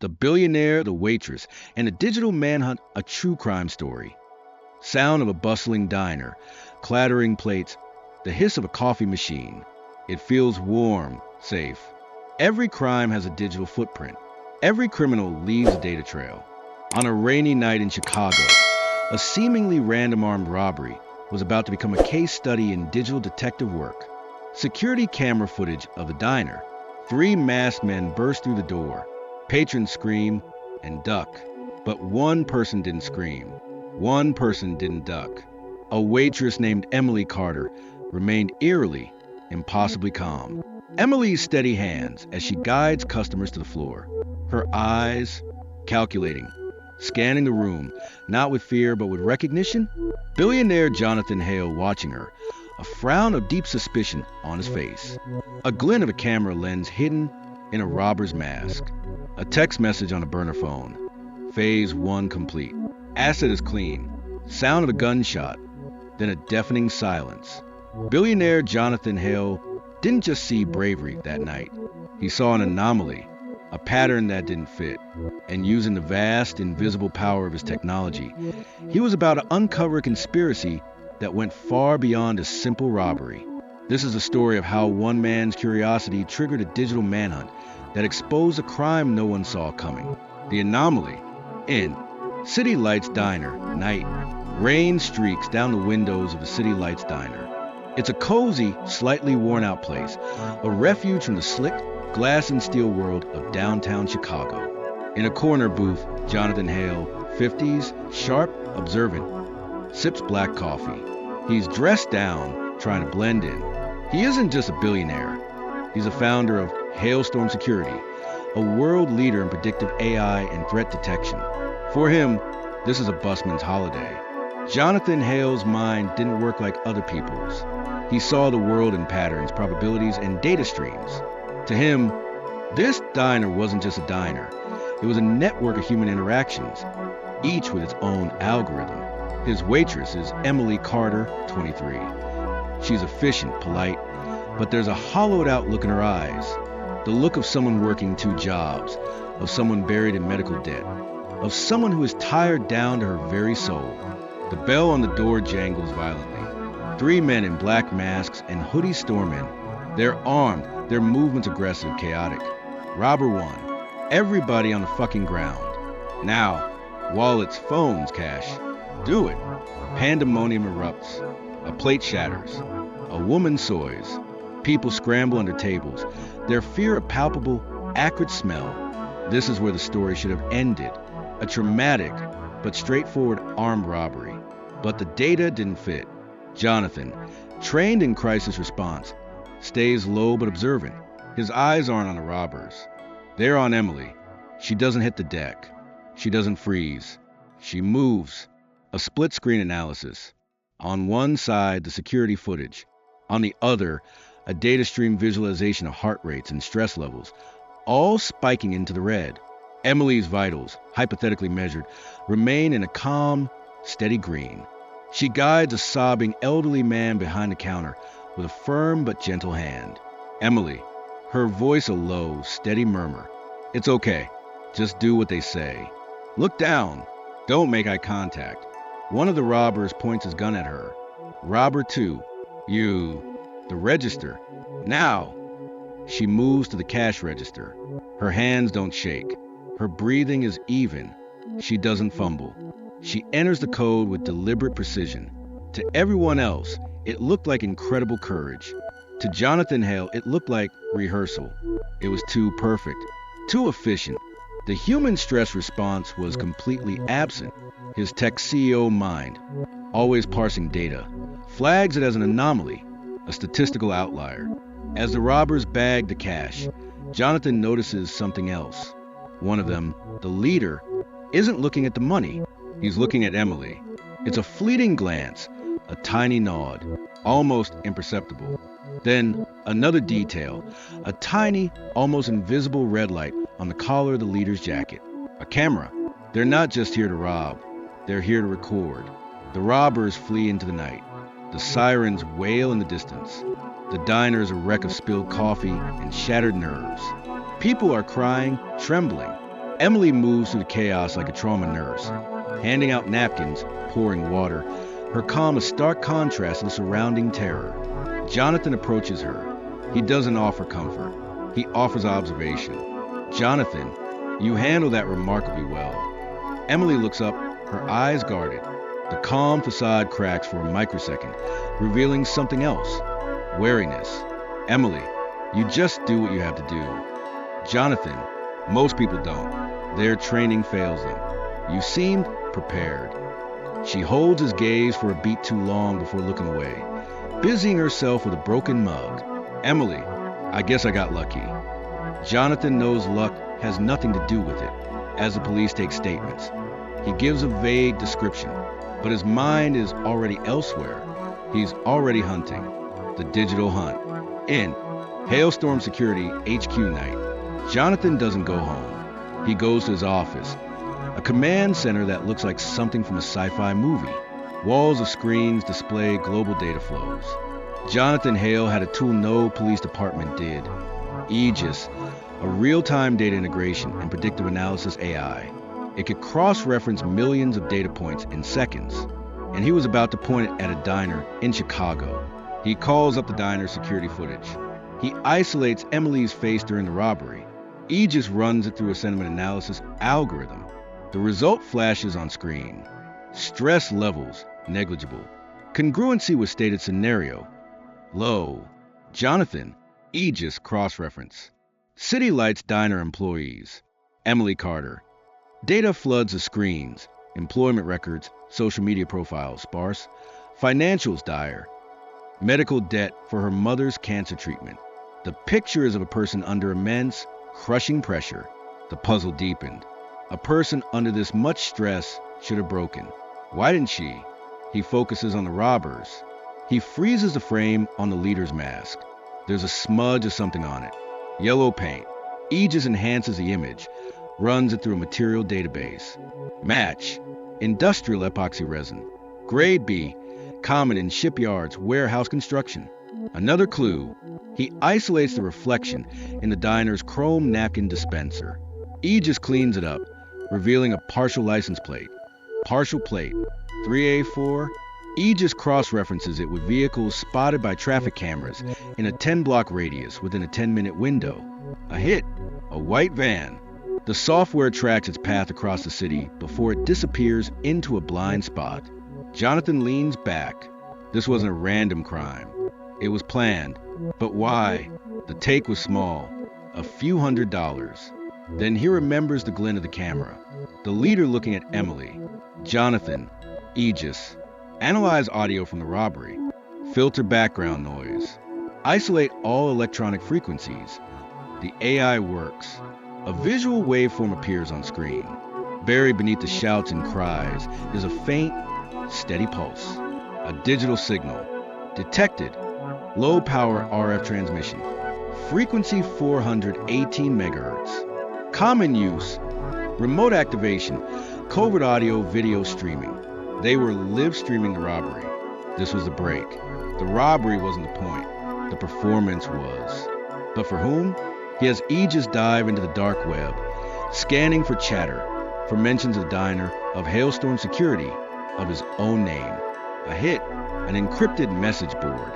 The Billionaire, the Waitress, and the Digital Manhunt, a true crime story. Sound of a bustling diner, clattering plates, the hiss of a coffee machine. It feels warm, safe. Every crime has a digital footprint. Every criminal leaves a data trail. On a rainy night in Chicago, a seemingly random armed robbery was about to become a case study in digital detective work. Security camera footage of the diner. 3 masked men burst through the door. Patrons scream and duck. But one person didn't scream. One person didn't duck. A waitress named Emily Carter remained eerily, impossibly calm. Emily's steady hands as she guides customers to the floor. Her eyes calculating, scanning the room, not with fear but with recognition. Billionaire Jonathan Hale watching her, a frown of deep suspicion on his face. A glint of a camera lens hidden in a robber's mask. A text message on a burner phone. Phase 1 complete. Asset is clean. Sound of a gunshot, then a deafening silence. Billionaire Jonathan Hale didn't just see bravery that night. He saw an anomaly, a pattern that didn't fit. And using the vast, invisible power of his technology, he was about to uncover a conspiracy that went far beyond a simple robbery. This is a story of how one man's curiosity triggered a digital manhunt that exposed a crime no one saw coming. The anomaly. In City Lights Diner, night. Rain streaks down the windows of the City Lights Diner. It's a cozy, slightly worn-out place, a refuge from the slick, glass and steel world of downtown Chicago. In a corner booth, Jonathan Hale, 50s, sharp, observant, sips black coffee. He's dressed down, trying to blend in. He isn't just a billionaire. He's a founder of Hailstorm Security, a world leader in predictive AI and threat detection. For him, this is a busman's holiday. Jonathan Hale's mind didn't work like other people's. He saw the world in patterns, probabilities, and data streams. To him, this diner wasn't just a diner. It was a network of human interactions, each with its own algorithm. His waitress is Emily Carter, 23. She's efficient, polite, but there's a hollowed-out look in her eyes. The look of someone working 2 jobs, of someone buried in medical debt, of someone who is tired down to her very soul. The bell on the door jangles violently. 3 men in black masks and hoodies storm in. They're armed, their movements aggressive, chaotic. Robber 1. Everybody on the fucking ground. Now, wallets, phones, cash. Do it. Pandemonium erupts. A plate shatters. A woman soys. People scramble under tables. Their fear a palpable, acrid smell. This is where the story should have ended. A traumatic, but straightforward armed robbery. But the data didn't fit. Jonathan, trained in crisis response, stays low but observant. His eyes aren't on the robbers. They're on Emily. She doesn't hit the deck. She doesn't freeze. She moves. A split-screen analysis. On one side, the security footage. On the other, a data stream visualization of heart rates and stress levels, all spiking into the red. Emily's vitals, hypothetically measured, remain in a calm, steady green. She guides a sobbing elderly man behind the counter with a firm but gentle hand. Emily, her voice a low, steady murmur. It's okay. Just do what they say. Look down. Don't make eye contact. One of the robbers points his gun at her. Robber 2, you. The register. Now. She moves to the cash register. Her hands don't shake. Her breathing is even. She doesn't fumble. She enters the code with deliberate precision. To everyone else, it looked like incredible courage. To Jonathan Hale, it looked like rehearsal. It was too perfect, too efficient. The human stress response was completely absent. His tech CEO mind, always parsing data, flags it as an anomaly, a statistical outlier. As the robbers bag the cash, Jonathan notices something else. One of them, the leader, isn't looking at the money. He's looking at Emily. It's a fleeting glance, a tiny nod, almost imperceptible. Then another detail, a tiny, almost invisible red light on the collar of the leader's jacket. A camera. They're not just here to rob. They're here to record. The robbers flee into the night. The sirens wail in the distance. The diner is a wreck of spilled coffee and shattered nerves. People are crying, trembling. Emily moves through the chaos like a trauma nurse, handing out napkins, pouring water, her calm a stark contrast to the surrounding terror. Jonathan approaches her. He doesn't offer comfort. He offers observation. "Jonathan, you handle that remarkably well." Emily looks up, her eyes guarded. The calm facade cracks for a microsecond, revealing something else. Wariness. "Emily, you just do what you have to do." "Jonathan, most people don't. Their training fails them. You seemed prepared." She holds his gaze for a beat too long before looking away, busying herself with a broken mug. "Emily, I guess I got lucky." Jonathan knows luck has nothing to do with it, as the police take statements. He gives a vague description, but his mind is already elsewhere. He's already hunting. The digital hunt. In Hailstorm Security HQ night, Jonathan doesn't go home. He goes to his office, a command center that looks like something from a sci-fi movie. Walls of screens display global data flows. Jonathan Hale had a tool no police department did. Aegis, a real-time data integration and predictive analysis AI. It could cross-reference millions of data points in seconds, and he was about to point it at a diner in Chicago. He calls up the diner's security footage. He isolates Emily's face during the robbery. Aegis runs it through a sentiment analysis algorithm. The result flashes on screen. Stress levels, negligible. Congruency with stated scenario, low. Jonathan, Aegis cross-reference. City Lights diner employees. Emily Carter. Data floods the screens. Employment records, social media profiles sparse. Financials dire. Medical debt for her mother's cancer treatment. The picture is of a person under immense, crushing pressure. The puzzle deepened. A person under this much stress should have broken. Why didn't she? He focuses on the robbers. He freezes the frame on the leader's mask. There's a smudge of something on it. Yellow paint. Aegis enhances the image, runs it through a material database. Match. Industrial epoxy resin. Grade B. Common in shipyards, warehouse construction. Another clue. He isolates the reflection in the diner's chrome napkin dispenser. Aegis cleans it up, revealing a partial license plate. Partial plate. 3A4. Aegis cross-references it with vehicles spotted by traffic cameras in a 10-block radius within a 10-minute window. A hit. A white van. The software tracks its path across the city before it disappears into a blind spot. Jonathan leans back. This wasn't a random crime. It was planned. But why? The take was small. A few $100s. Then he remembers the glint of the camera. The leader looking at Emily. Jonathan. Aegis. Analyze audio from the robbery. Filter background noise. Isolate all electronic frequencies. The AI works. A visual waveform appears on screen. Buried beneath the shouts and cries is a faint, steady pulse. A digital signal. Detected. Low power RF transmission. Frequency 418 MHz. Common use. Remote activation. Covert audio video streaming. They were live streaming the robbery. This was the break. The robbery wasn't the point. The performance was. But for whom? He has Aegis dive into the dark web, scanning for chatter, for mentions of the diner, of Hailstorm Security, of his own name. A hit, an encrypted message board,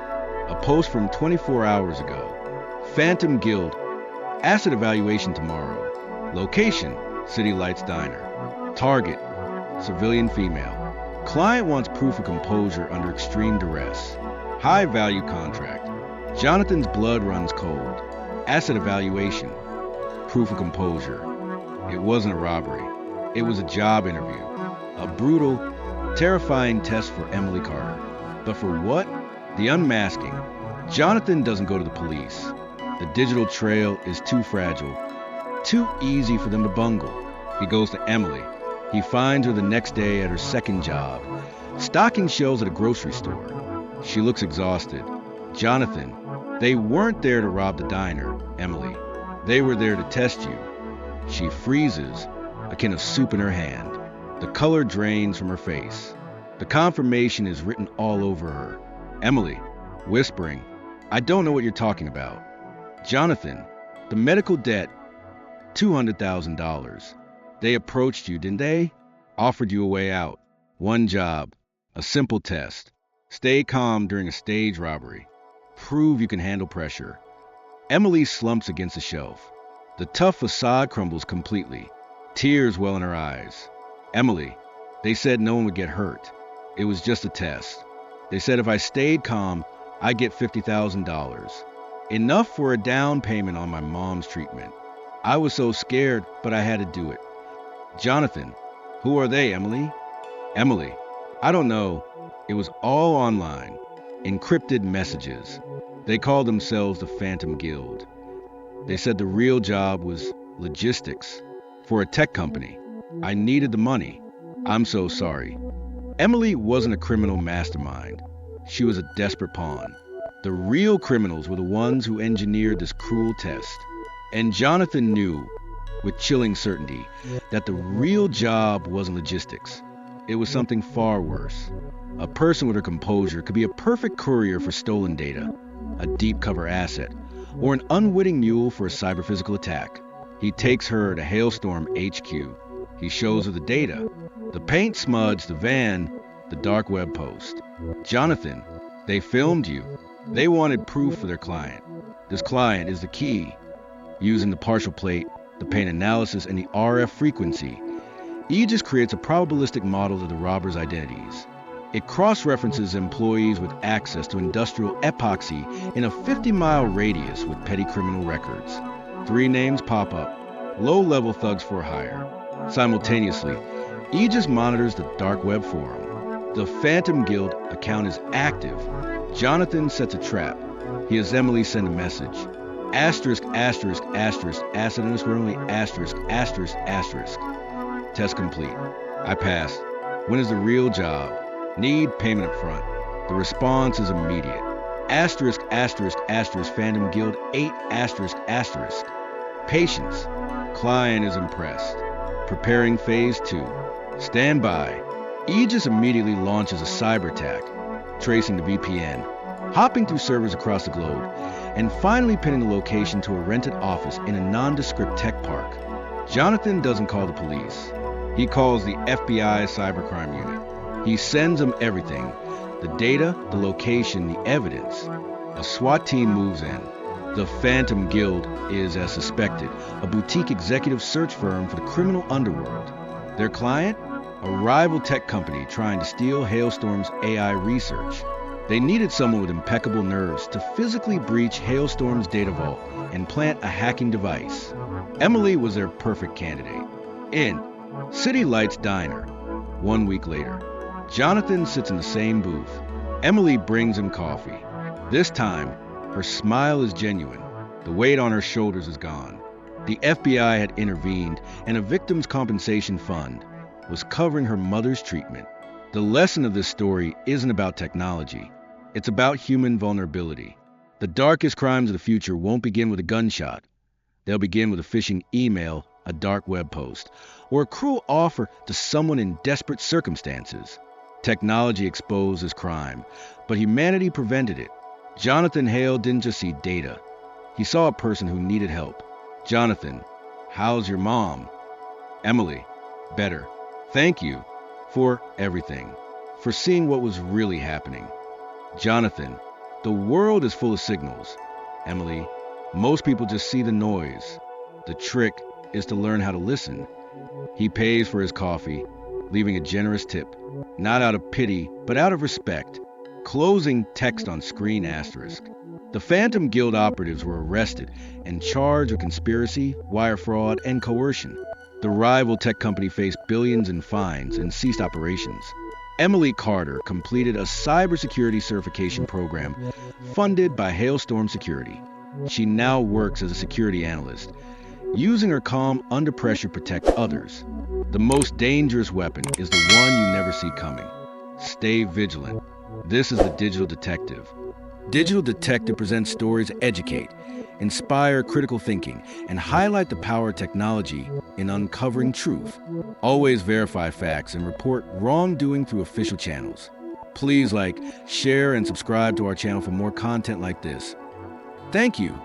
a post from 24 hours ago. Phantom Guild, asset evaluation tomorrow. Location, City Lights Diner. Target, civilian female. Client wants proof of composure under extreme duress. High value contract. Jonathan's blood runs cold. Asset evaluation. Proof of composure. It wasn't a robbery. It was a job interview. A brutal, terrifying test for Emily Carter. But for what? The unmasking. Jonathan doesn't go to the police. The digital trail is too fragile. Too easy for them to bungle. He goes to Emily. He finds her the next day at her second job, stocking shelves at a grocery store. She looks exhausted. Jonathan, they weren't there to rob the diner, Emily. They were there to test you. She freezes, a can of soup in her hand. The color drains from her face. The confirmation is written all over her. Emily, whispering, I don't know what you're talking about. Jonathan, the medical debt, $200,000. They approached you, didn't they? Offered you a way out. One job. A simple test. Stay calm during a stage robbery. Prove you can handle pressure. Emily slumps against a shelf. The tough facade crumbles completely. Tears well in her eyes. Emily, they said no one would get hurt. It was just a test. They said if I stayed calm, I'd get $50,000. Enough for a down payment on my mom's treatment. I was so scared, but I had to do it. Jonathan, who are they, Emily? Emily, I don't know. It was all online. Encrypted messages. They called themselves the Phantom Guild. They said the real job was logistics for a tech company. I needed the money. I'm so sorry. Emily wasn't a criminal mastermind. She was a desperate pawn. The real criminals were the ones who engineered this cruel test. And Jonathan knew, with chilling certainty, that the real job wasn't logistics. It was something far worse. A person with her composure could be a perfect courier for stolen data, a deep cover asset, or an unwitting mule for a cyber-physical attack. He takes her to Hailstorm HQ. He shows her the data, the paint smudge, the van, the dark web post. Jonathan, they filmed you. They wanted proof for their client. This client is the key. Using the partial plate, the paint analysis, and the RF frequency, Aegis creates a probabilistic model of the robbers' identities. It cross-references employees with access to industrial epoxy in a 50-mile radius with petty criminal records. 3 names pop up, low-level thugs for hire. Simultaneously, Aegis monitors the dark web forum. The Phantom Guild account is active. Jonathan sets a trap. He has Emily send a message. Asterisk, asterisk, asterisk, acid only asterisk, asterisk, asterisk. Test complete. I passed. When is the real job? Need payment up front. The response is immediate. Asterisk, asterisk, asterisk, Phantom Guild 8 asterisk, asterisk. Patience. Client is impressed. Preparing phase 2. Stand by. Aegis immediately launches a cyber attack, tracing the VPN, hopping through servers across the globe, and finally pinning the location to a rented office in a nondescript tech park. Jonathan doesn't call the police. He calls the FBI cybercrime unit. He sends them everything: the data, the location, the evidence. A SWAT team moves in. The Phantom Guild is, as suspected, a boutique executive search firm for the criminal underworld. Their client? A rival tech company trying to steal Hailstorm's AI research. They needed someone with impeccable nerves to physically breach Hailstorm's data vault and plant a hacking device. Emily was their perfect candidate. In City Lights Diner. 1 week later, Jonathan sits in the same booth. Emily brings him coffee. This time, her smile is genuine. The weight on her shoulders is gone. The FBI had intervened, and a victims' compensation fund was covering her mother's treatment. The lesson of this story isn't about technology. It's about human vulnerability. The darkest crimes of the future won't begin with a gunshot. They'll begin with a phishing email, a dark web post, or a cruel offer to someone in desperate circumstances. Technology exposes crime, but humanity prevented it. Jonathan Hale didn't just see data. He saw a person who needed help. Jonathan, how's your mom? Emily, better. Thank you for everything, for seeing what was really happening. Jonathan, the world is full of signals. Emily, most people just see the noise. The trick is to learn how to listen. He pays for his coffee, leaving a generous tip, not out of pity, but out of respect. Closing text on screen asterisk. The Phantom Guild operatives were arrested and charged with conspiracy, wire fraud, and coercion. The rival tech company faced billions in fines and ceased operations. Emily Carter completed a cybersecurity certification program funded by Hailstorm Security. She now works as a security analyst, using her calm under pressure to protect others. The most dangerous weapon is the one you never see coming. Stay vigilant. This is the Digital Detective. Digital Detective presents stories that educate, inspire critical thinking, and highlight the power of technology in uncovering truth. Always verify facts and report wrongdoing through official channels. Please like, share, and subscribe to our channel for more content like this. Thank you.